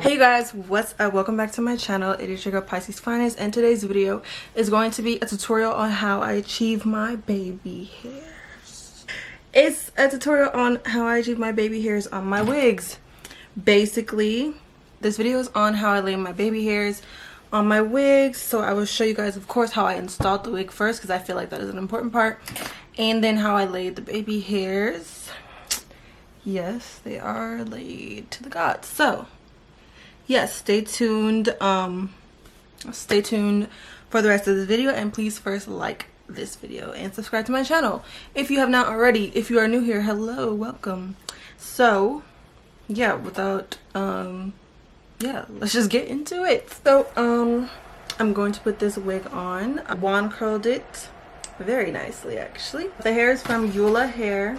Hey guys, what's up? Welcome back to my channel. It is your girl Pisces Finest, and today's video is going to be a tutorial on how I achieve my baby hairs. It's a tutorial on how I achieve my baby hairs on my wigs. Basically, this video is on how I lay my baby hairs on my wigs. So I will show you guys, of course, how I installed the wig first, because I feel like that is an important part, and then how I laid the baby hairs. Yes, they are laid to the gods. So yes, stay tuned for the rest of this video, and please first like this video and subscribe to my channel if you have not already. If you are new here, hello, welcome. So yeah, without let's just get into it. So I'm going to put this wig on. I wand curled it very nicely, actually. The hair is from Eullair.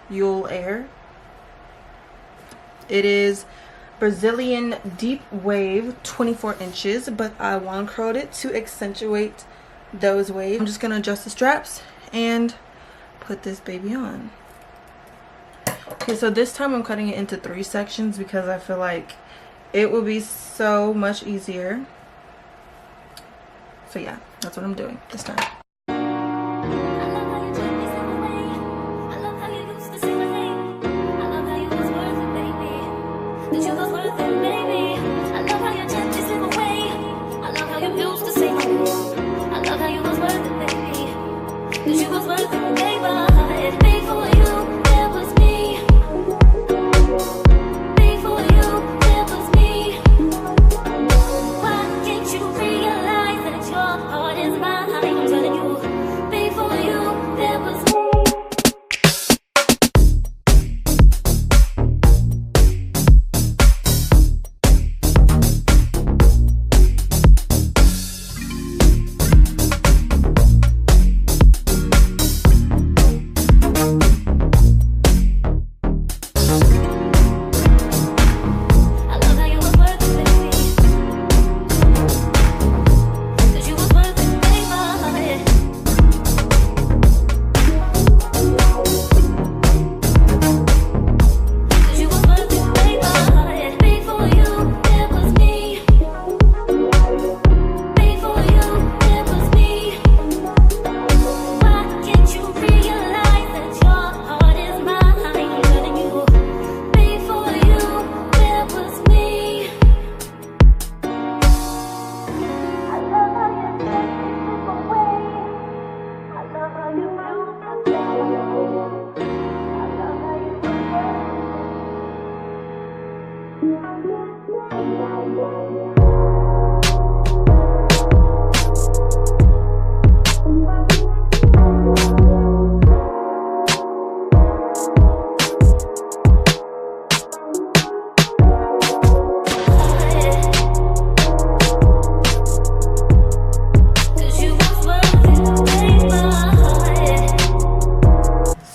Eullair. It is Brazilian deep wave, 24 inches, but I wand curled it to accentuate those waves. I'm just gonna adjust the straps and put this baby on. Okay, so this time I'm cutting it into 3 sections because I feel like it will be so much easier. So yeah, that's what I'm doing this time.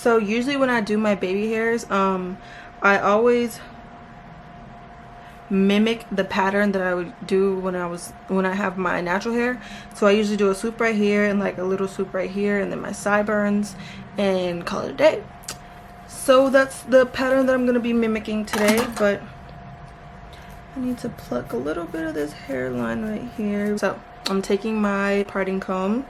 So usually when I do my baby hairs, I always mimic the pattern that I would do when I have my natural hair. So I usually do a swoop right here and like a little swoop right here, and then my sideburns, and call it a day. So that's the pattern that I'm going to be mimicking today, but I need to pluck a little bit of this hairline right here. So I'm taking my parting comb.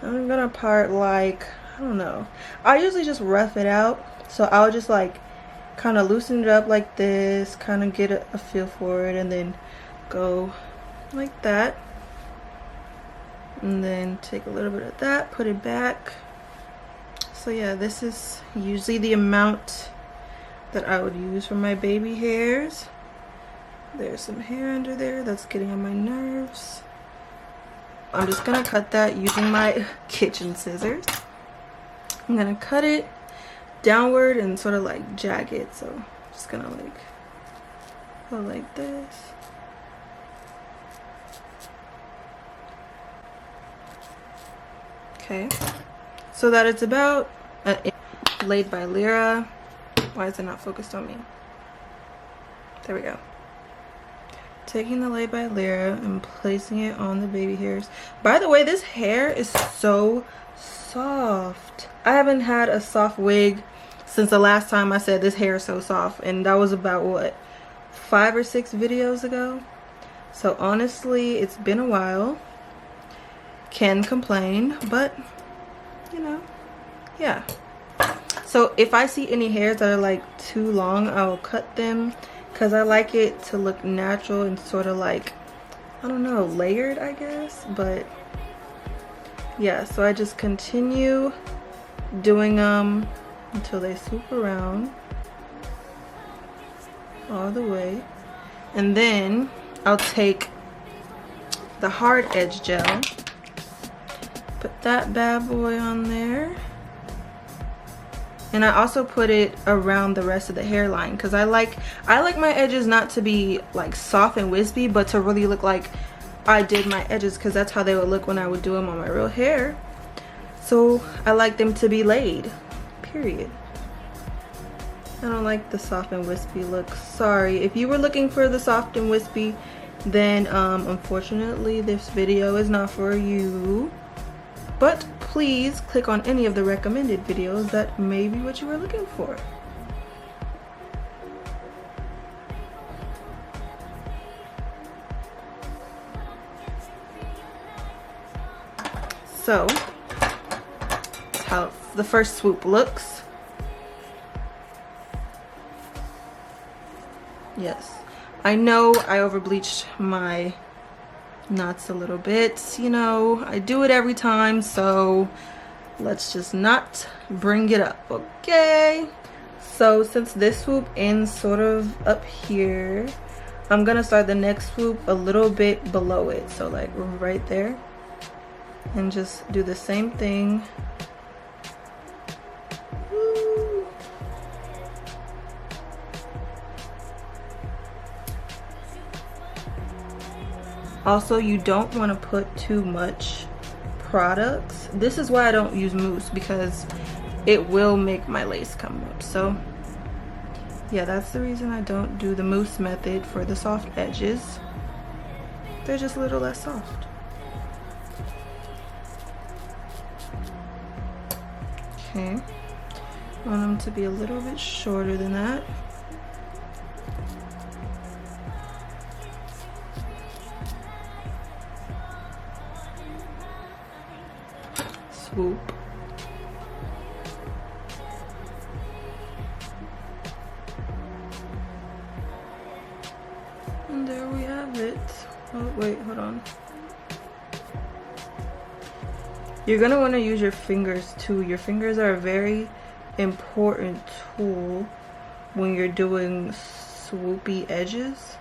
I'm gonna part like, I don't know, I usually just rough it out, so I'll just like kind of loosen it up like this, kind of get a feel for it, and then go like that, and then take a little bit of that, put it back. So yeah, this is usually the amount that I would use for my baby hairs. There's some hair under there that's getting on my nerves. I'm just gonna cut that using my kitchen scissors. I'm gonna cut it downward and sort of like jag it. So I'm just gonna like go like this. Okay, so that it's about laid by Lyra. Why is it not focused on me? There we go. Taking the Laid by Lyra and placing it on the baby hairs. By the way, this hair is so soft. I haven't had a soft wig since the last time I said this hair is so soft, and that was about what, 5 or 6 videos ago. So honestly, it's been a while. Can complain, but you know, yeah. So if I see any hairs that are like too long, I will cut them because I like it to look natural and sort of like, I don't know, layered, I guess. But yeah, so I just continue doing them until they swoop around all the way. And then I'll take the hard edge gel, put that bad boy on there, and I also put it around the rest of the hairline because I like my edges not to be like soft and wispy, but to really look like I did my edges, because that's how they would look when I would do them on my real hair. So I like them to be laid, period. I don't like the soft and wispy look. Sorry, if you were looking for the soft and wispy, then unfortunately this video is not for you. But please click on any of the recommended videos that may be what you were looking for. So that's how the first swoop looks. Yes, I know I over bleached my knots a little bit, you know, I do it every time, so let's just not bring it up, okay? So since this swoop ends sort of up here, I'm gonna start the next swoop a little bit below it, so like right there, and just do the same thing. Woo. Also, you don't want to put too much products. This is why I don't use mousse, because it will make my lace come up. So yeah, that's the reason I don't do the mousse method for the soft edges. They're just a little less soft. Okay, I want them to be a little bit shorter than that. Swoop. And there we have it. Oh wait, hold on. You're gonna want to use your fingers too. Your fingers are a very important tool when you're doing swoopy edges.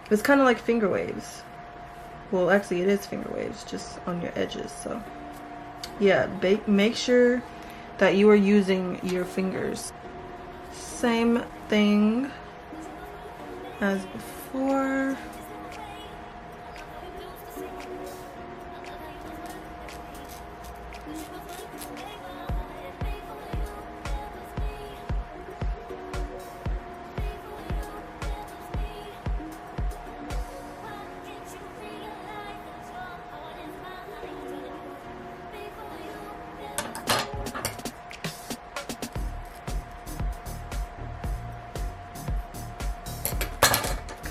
It's kind of like finger waves. Well, actually it is finger waves, just on your edges. So yeah, make sure that you are using your fingers. Same thing as before.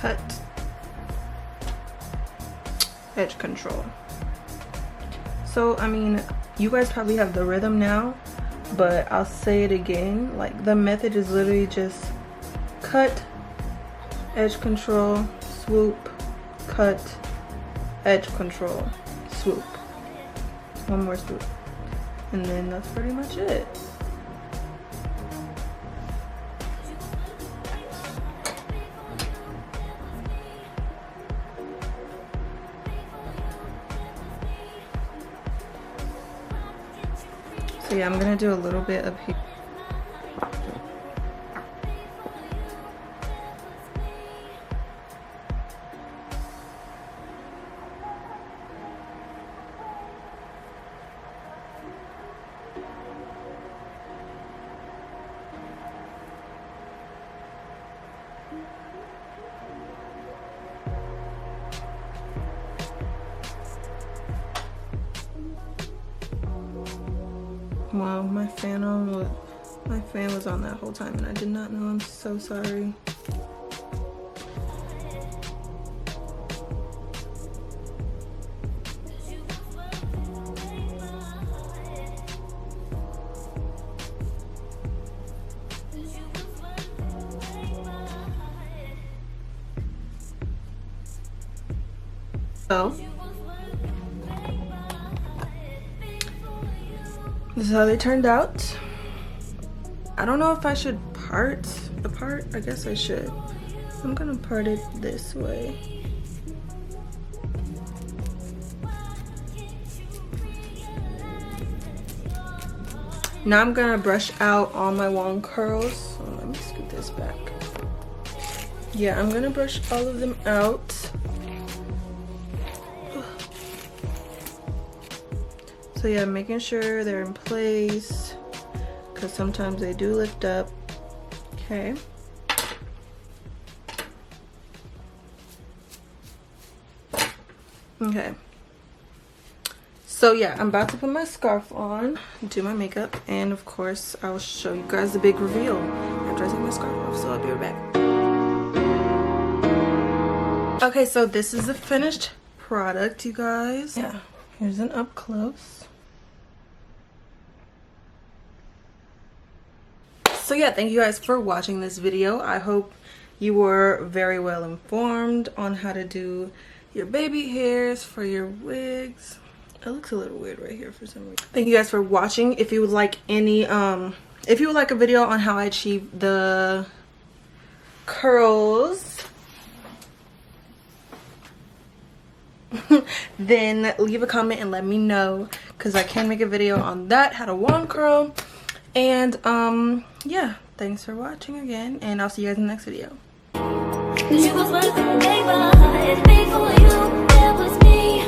Cut, edge control. So I mean, you guys probably have the rhythm now, but I'll say it again, like the method is literally just cut, edge control, swoop, cut, edge control, swoop, one more swoop, and then that's pretty much it. So yeah, I'm gonna do a little bit of here. Wow, my fan was on that whole time and I did not know. I'm so sorry. So this is how they turned out. I don't know if I should part the part. I guess I should. I'm gonna part it this way. Now I'm gonna brush out all my wand curls. So let me scoot this back. Yeah, I'm gonna brush all of them out. So yeah, making sure they're in place because sometimes they do lift up. Okay. Okay. So yeah, I'm about to put my scarf on, do my makeup, and of course I'll show you guys the big reveal after I take my scarf off. So I'll be right back. Okay, so this is the finished product, you guys. Yeah, here's an up close. So yeah, thank you guys for watching this video. I hope you were very well informed on how to do your baby hairs for your wigs. It looks a little weird right here for some reason. Thank you guys for watching. If you would like any if you would like a video on how I achieve the curls, then leave a comment and let me know, because I can make a video on that, how to wand curl. And yeah, thanks for watching again, and I'll see you guys in the next video. You was worth the labor, it's me for you, it was me.